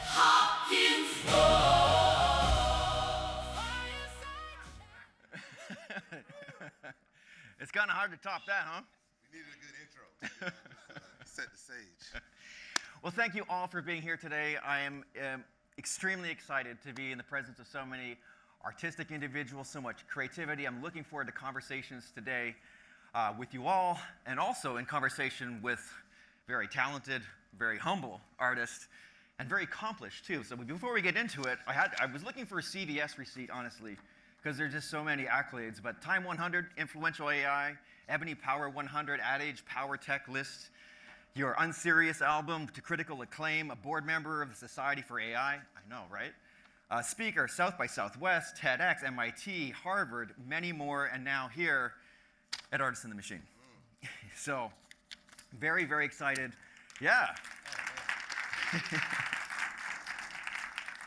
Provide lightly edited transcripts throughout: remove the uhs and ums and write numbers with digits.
Hopkins. It's kind of hard to top that, huh? We needed a good intro. Just, set the stage. Well, thank you all for being here today. I am extremely excited to be in the presence of so many artistic individuals, so much creativity. I'm looking forward to conversations today with you all, and also in conversation with very talented, very humble artists, and very accomplished too. So before we get into it, I was looking for a CVS receipt, honestly, because there's just so many accolades. But Time 100, Influential AI, Ebony Power 100, Ad Age Power Tech List, your Unserious album to critical acclaim, a board member of the Society for AI, I know, right? Speaker, South by Southwest, TEDx, MIT, Harvard, many more, and now here at Artists in the Machine. So, very, very excited. Yeah.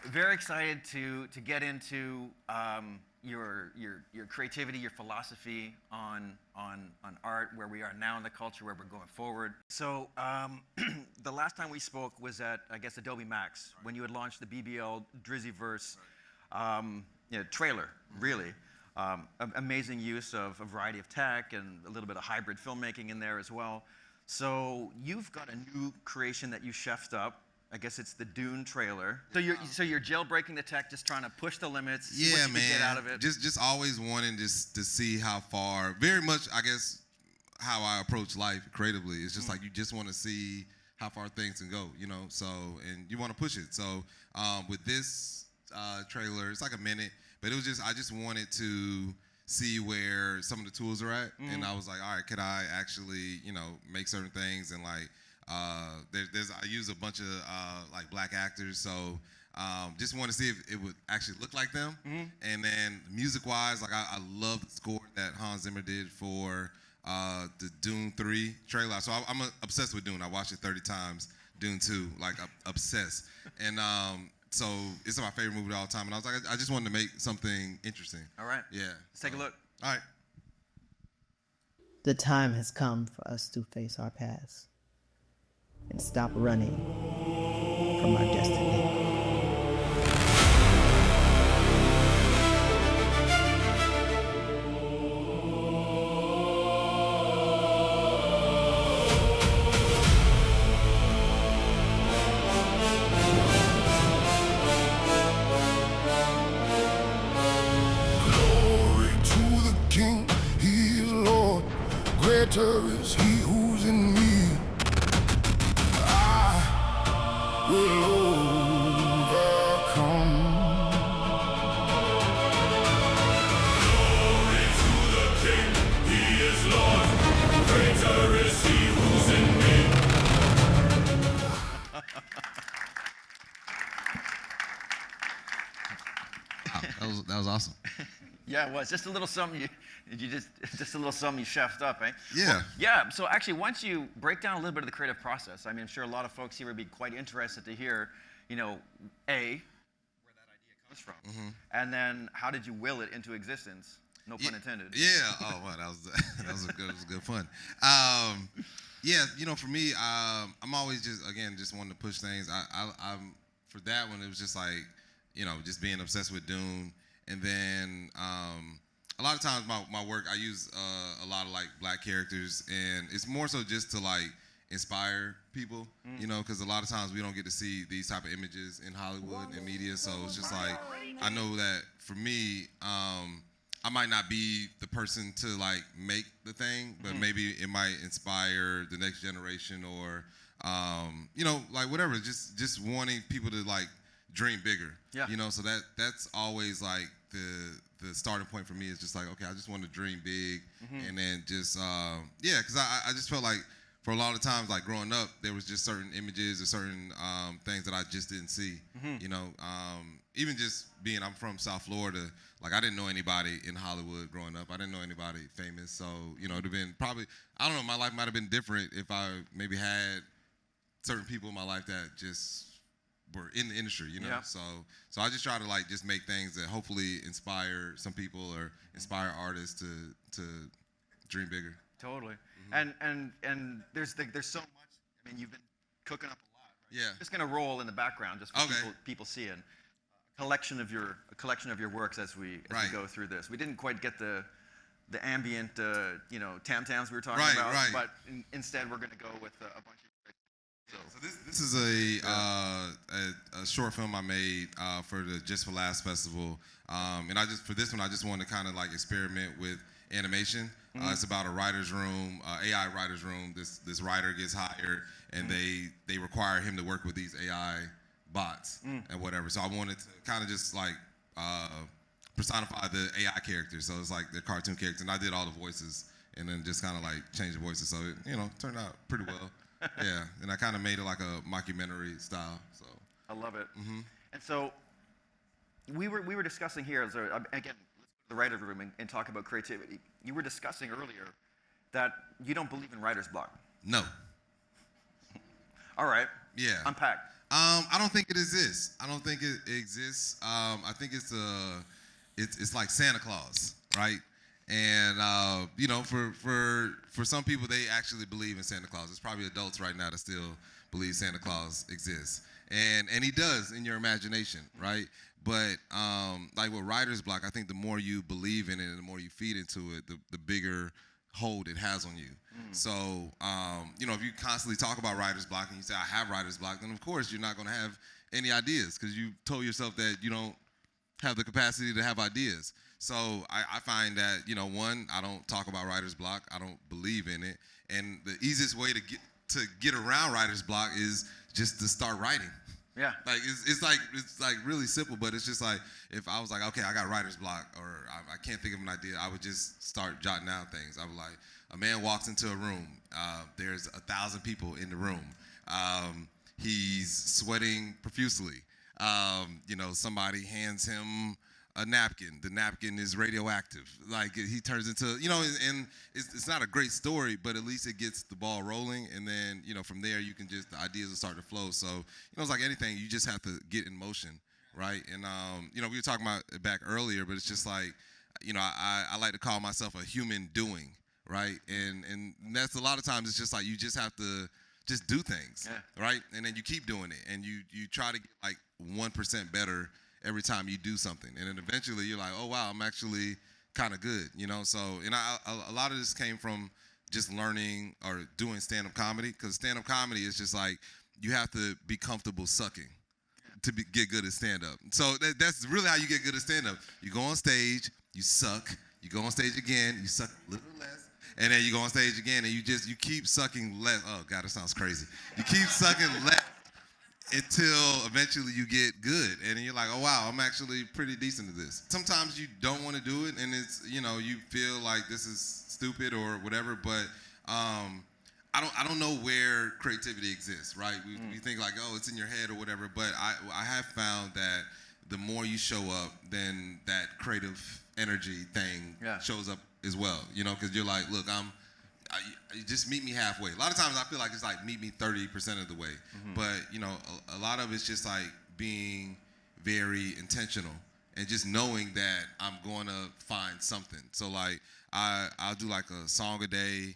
Very excited to get into your creativity, your philosophy on art, where we are now in the culture, where we're going forward. So the last time we spoke was at, I guess, Adobe Max, when you had launched the BBL Drizzyverse trailer, really. Amazing use of a variety of tech and a little bit of hybrid filmmaking in there as well. So you've got a new creation that you chefed up. I guess it's the Dune trailer. So you're jailbreaking the tech, just trying to push the limits. See what you can get out of it. Just always wanting just to see how far. Very much, I guess, how I approach life creatively. It's just like you just want to see how far things can go, you know. So and you want to push it. So with this trailer, it's like a minute, but it was just I just wanted to see where some of the tools are at, and I was like, all right, could I actually, you know, make certain things and like. I use a bunch of like black actors, so just want to see if it would actually look like them. And then music-wise, like I love the score that Hans Zimmer did for the Dune 3 trailer. So I'm obsessed with Dune. I watched it 30 times. Dune 2, like obsessed. And so it's my favorite movie of all time. And I was like, I just wanted to make something interesting. All right. Yeah. Let's take a look. All right. The time has come for us to face our past and stop running from our destiny. Glory to the King, He is Lord. Greater is He who's in me. Will overcome. Glory to the King, He is Lord. Greater is He who's in me. Wow, that was awesome. Yeah, it was just a little something just a little something you chefed up, eh? Yeah. Well, yeah. So actually, once you break down a little bit of the creative process, I mean, I'm sure a lot of folks here would be quite interested to hear, you know, where that idea comes from, and then how did you will it into existence? No pun intended. Yeah. Oh, well, that was good fun. Yeah, you know, for me, I'm always just wanting to push things. I'm for that one. It was just like, you know, just being obsessed with Dune. And then a lot of times my work, I use a lot of like black characters, and it's more so just to like inspire people, you know, because a lot of times we don't get to see these type of images in Hollywood and media. So it's just like, I know that for me, I might not be the person to like make the thing, but maybe it might inspire the next generation or, you know, like whatever, just wanting people to like dream bigger, you know, so that's always like the starting point for me is just like, okay, I just want to dream big, and then just, because I just felt like for a lot of times, like growing up, there was just certain images or certain things that I just didn't see, you know, even just I'm from South Florida, like I didn't know anybody in Hollywood growing up. I didn't know anybody famous, so, you know, it'd have been probably, I don't know, my life might have been different if I maybe had certain people in my life that just were in the industry, you know. Yeah. So I just try to like just make things that hopefully inspire some people or inspire artists to dream bigger. Totally. And there's so much. I mean, you've been cooking up a lot. Yeah. Just gonna roll in the background, just for Okay. people seeing a collection of your works as we go through this. We didn't quite get the ambient, tam tams we were talking about, Right. but instead we're gonna go with a bunch of. So this is a short film I made for the Just for Laughs festival, and for this one I just wanted to kind of like experiment with animation. It's about a writer's room, AI writer's room. This writer gets hired, and they require him to work with these AI bots and whatever. So I wanted to kind of just like personify the AI characters. So it's like the cartoon characters, and I did all the voices, and then just kind of like change the voices. So it turned out pretty well. Yeah, and I kind of made it like a mockumentary style. So I love it. And so we were discussing here. So again, let's go to the writer's room and talk about creativity. You were discussing earlier that you don't believe in writer's block. No. All right. Yeah. Unpack. I don't think it exists. I don't think it exists. I think it's like Santa Claus, right? And for some people, they actually believe in Santa Claus. There's probably adults right now that still believe Santa Claus exists, and he does in your imagination, right? But like with writer's block, I think the more you believe in it and the more you feed into it, the bigger hold it has on you. So if you constantly talk about writer's block and you say I have writer's block, then of course you're not going to have any ideas because you told yourself that you don't have the capacity to have ideas. So I find that, one, I don't talk about writer's block. I don't believe in it. And the easiest way to get around writer's block is just to start writing. Yeah. Like it's like really simple, but it's just like if I was like, okay, I got writer's block or I can't think of an idea, I would just start jotting down things. I would like, a man walks into a room. There's 1,000 people in the room. He's sweating profusely. Somebody hands him a napkin. The napkin is radioactive. Like he turns into, and it's not a great story, but at least it gets the ball rolling. And then, from there the ideas will start to flow. So, it's like anything, you just have to get in motion, right? And, we were talking about it back earlier, but it's just like, I like to call myself a human doing, right? And that's a lot of times it's just like, you just have to just do things, right? And then you keep doing it, and you try to get like 1% better every time you do something, and then eventually you're like, oh wow, I'm actually kind of good, So, and a lot of this came from just learning or doing stand-up comedy, because stand-up comedy is just like you have to be comfortable sucking to get good at stand-up. So that's really how you get good at stand-up. You go on stage, you suck. You go on stage again, you suck a little less, and then you go on stage again, and you keep sucking less. Oh God, that sounds crazy. You keep sucking less until eventually you get good, and you're like, oh wow, I'm actually pretty decent at this. Sometimes you don't want to do it, and it's you feel like this is stupid or whatever, but I don't know where creativity exists, right? We think like, oh, it's in your head or whatever, but I have found that the more you show up, then that creative energy thing shows up as well, because you're like, look, just meet me halfway. A lot of times I feel like it's like meet me 30% of the way. But, a lot of it's just like being very intentional and just knowing that I'm going to find something. So like I'll do like a song a day.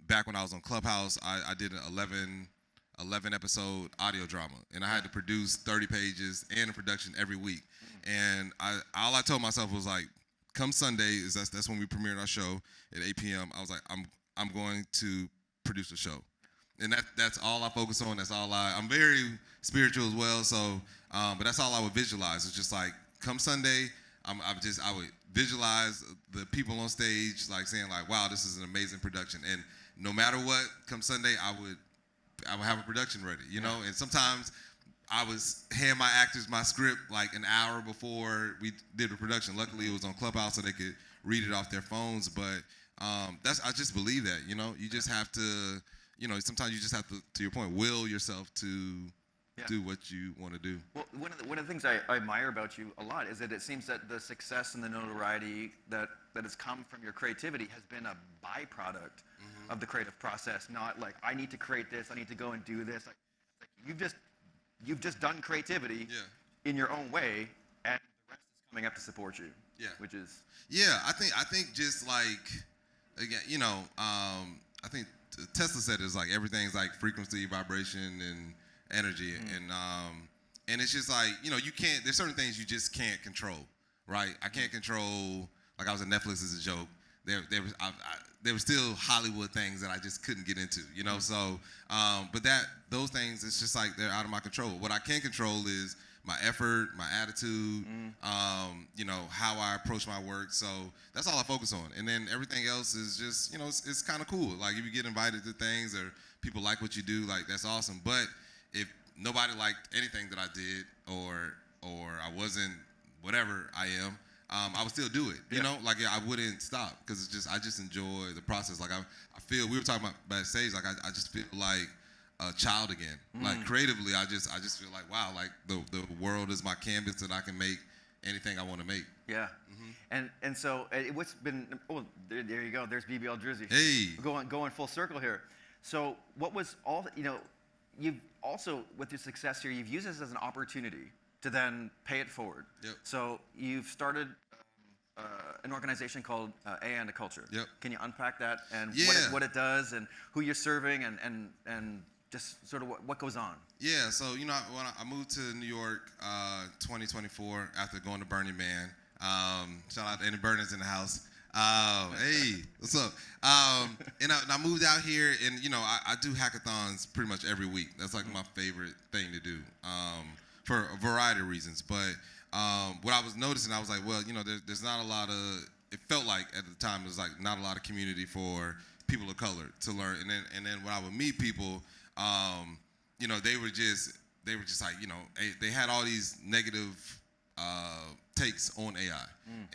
Back when I was on Clubhouse, I did an 11 episode audio drama, and I had to produce 30 pages and a production every week. And all I told myself was like, come Sunday, that's when we premiered our show at 8 p.m. I was like, I'm going to produce a show, and that's all I focus on. That's all I'm very spiritual as well, so but that's all I would visualize. It's just like, come Sunday, I would visualize the people on stage like saying like, wow, this is an amazing production, and no matter what, come Sunday, I would have a production ready, and sometimes I was hand my actors my script like an hour before we did the production. Luckily, it was on Clubhouse, so they could read it off their phones. But I just believe that, you just have to, sometimes you just have to your point, will yourself to do what you want to do. Well, one of the things I admire about you a lot is that it seems that the success and the notoriety that has come from your creativity has been a byproduct of the creative process, not like, I need to create this, I need to go and do this. Like you've just done creativity in your own way, and the rest is coming up to support you. Yeah. Which is. Yeah, I think just like, again, I think Tesla said it's like everything's like frequency, vibration, energy, and it's just like, you know, you can't. There's certain things you just can't control, right? I can't control. Like I was at Netflix as a joke. There were still Hollywood things that I just couldn't get into, you know. So, but those things, it's just like they're out of my control. What I can control is my effort, my attitude, you know, how I approach my work. So that's all I focus on. And then everything else is just, you know, it's kind of cool. Like if you get invited to things or people like what you do, like that's awesome. But if nobody liked anything that I did or I wasn't whatever I am, I would still do it, you know, like I wouldn't stop because I just enjoy the process. Like I feel, we were talking about backstage, like I just feel like a child again. Like creatively, I just feel like, wow, like the world is my canvas that I can make anything I want to make. Yeah. And so what's been, there you go, there's BBL Drizzy. Hey. Going full circle here. So what was all, you know, you've also, with your success here, you've used this as an opportunity to then pay it forward. Yep. So you've started an organization called AI and the Culture. Yep. Can you unpack that and Yeah. what it does and who you're serving and just sort of what goes on? Yeah, so, you know, when I moved to New York 2024 after going to Burning Man. Shout out to any burners in the house. Hey, what's up? And I moved out here, and, you know, I do hackathons pretty much every week. That's like my favorite thing to do. For a variety of reasons. But what I was noticing, I was like, well, you know, there's not a lot of, it felt like at the time, there was like not a lot of community for people of color to learn. And then when I would meet people, you know, they were just like, you know, they had all these negative takes on AI.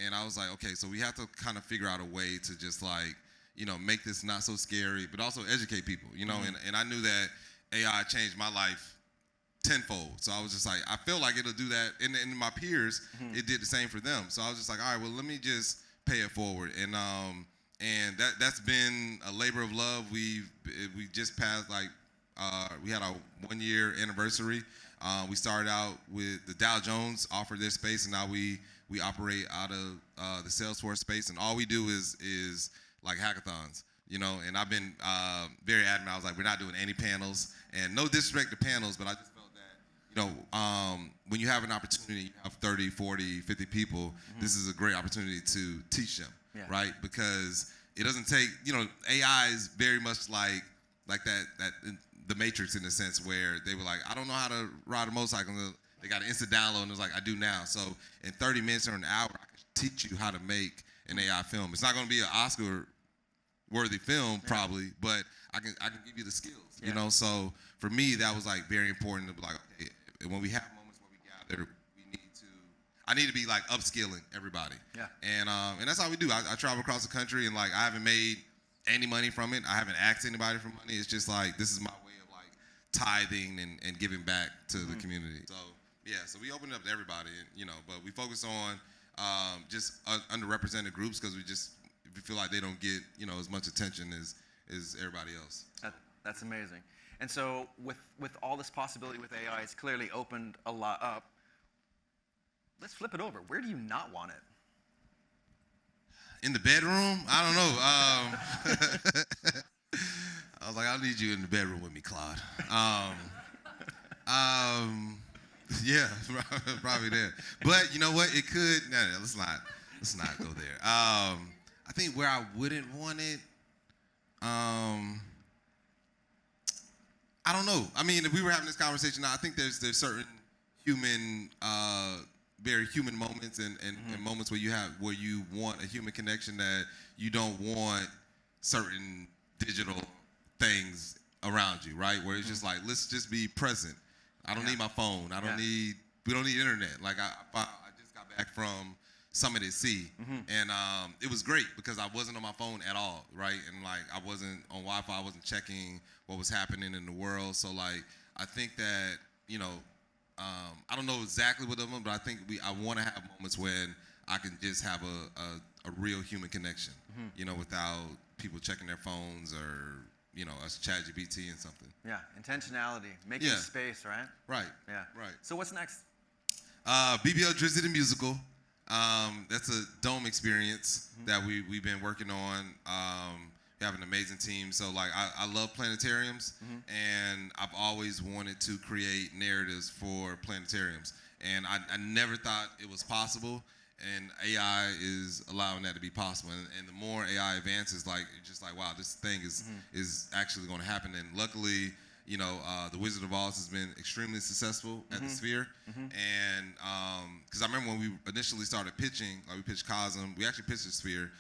And I was like, okay, so we have to kind of figure out a way to just like, you know, make this not so scary, but also educate people, you know, and I knew that AI changed my life tenfold. So I was just like, I feel like it'll do that. And my peers, it did the same for them. So I was just like, all right, well, let me just pay it forward. And that's been a labor of love. We just passed, like, we had our 1-year anniversary. We started out with the Dow Jones offered their space, and now we operate out of the Salesforce space, and all we do is like hackathons. You know, and I've been very adamant. I was like, we're not doing any panels, and no disrespect to panels, but I just felt that, you know, when you have an opportunity, you have 30, 40, 50 people, this is a great opportunity to teach them, right? Because it doesn't take, you know, AI is very much like that the Matrix, in a sense, where they were like, I don't know how to ride a motorcycle. They got an instant download, and it was like, I do now. So in 30 minutes or an hour, I can teach you how to make an AI film. It's not going to be an Oscar-worthy film, probably, but I can give you the skills, you know? So for me, that was like very important to be like, okay, when we have moments where we gather, I need to be like upskilling everybody. Yeah. And that's how we do. I travel across the country, and like I haven't made any money from it. I haven't asked anybody for money. It's just like, this is my way of like tithing and giving back to the community. So yeah, so we open it up to everybody, and, you know, but we focus on just underrepresented groups because we feel like they don't get, you know, as much attention as everybody else. That's amazing. And so with all this possibility with AI, it's clearly opened a lot up. Let's flip it over. Where do you not want it? In the bedroom? I don't know. I was like, I need you in the bedroom with me, Claude. Yeah, probably there. But you know what? It could. No, let's not go there. I think where I wouldn't want it. I don't know. I mean, if we were having this conversation now, I think there's certain human, very human moments and moments where you want a human connection that you don't want certain digital things around you, right? Where it's just like, let's just be present. I don't need my phone. We don't need internet. Like I just got back from Summit at Sea, and it was great because I wasn't on my phone at all, right? And like I wasn't on Wi-Fi. I wasn't checking what was happening in the world. So like I think that, you know, I don't know exactly what of them, but I think I want to have moments when I can just have a real human connection, you know, without people checking their phones or, you know, us ChatGPT and something. Yeah, intentionality, making space, right? Right. Yeah. Right. So what's next? BBL Drizzy the Musical. That's a dome experience that we've been working on. We We have an amazing team. So like I love planetariums, and I've always wanted to create narratives for planetariums. And I never thought it was possible, and AI is allowing that to be possible. And the more AI advances, like it's just like, wow, this thing is actually going to happen. And luckily, you know, the Wizard of Oz has been extremely successful at the Sphere. And because I remember when we initially started pitching, like we pitched Cosm, we actually pitched the Sphere.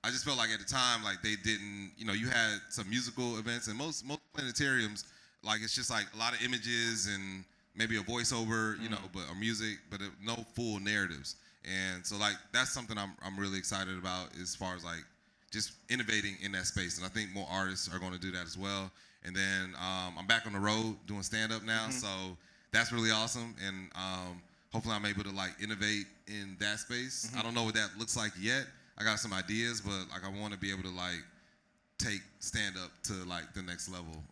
I just felt like at the time, like they didn't, you know, you had some musical events, and most planetariums, like it's just like a lot of images and maybe a voiceover, you know, or music, but no full narratives. And so like that's something I'm really excited about as far as like just innovating in that space. And I think more artists are going to do that as well. And then I'm back on the road doing stand-up now, so that's really awesome. And hopefully I'm able to like innovate in that space. I don't know what that looks like yet. I got some ideas, but like I want to be able to like take stand-up to like the next level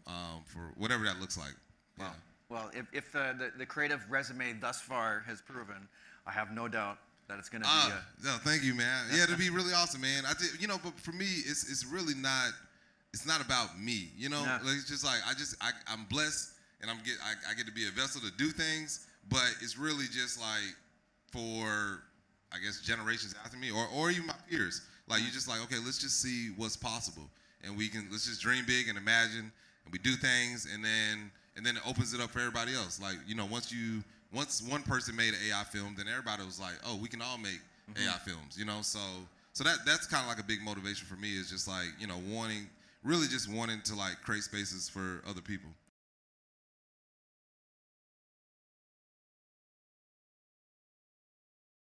for whatever that looks like. Wow. Well, if the creative resume thus far has proven, I have no doubt that it's going to be. No, thank you, man. Yeah, it'd be really awesome, man. You know, but for me, it's really not. It's not about me, you know. Yeah. Like, it's just like I'm blessed, and I get to be a vessel to do things. But it's really just like for, I guess, generations after me, or even my peers. Like you're just like, okay, let's just see what's possible, and let's just dream big and imagine, and we do things, and then it opens it up for everybody else. Like, you know, once one person made an AI film, then everybody was like, oh, we can all make AI films, you know. So that's kind of like a big motivation for me, is just like, you know, wanting to like create spaces for other people.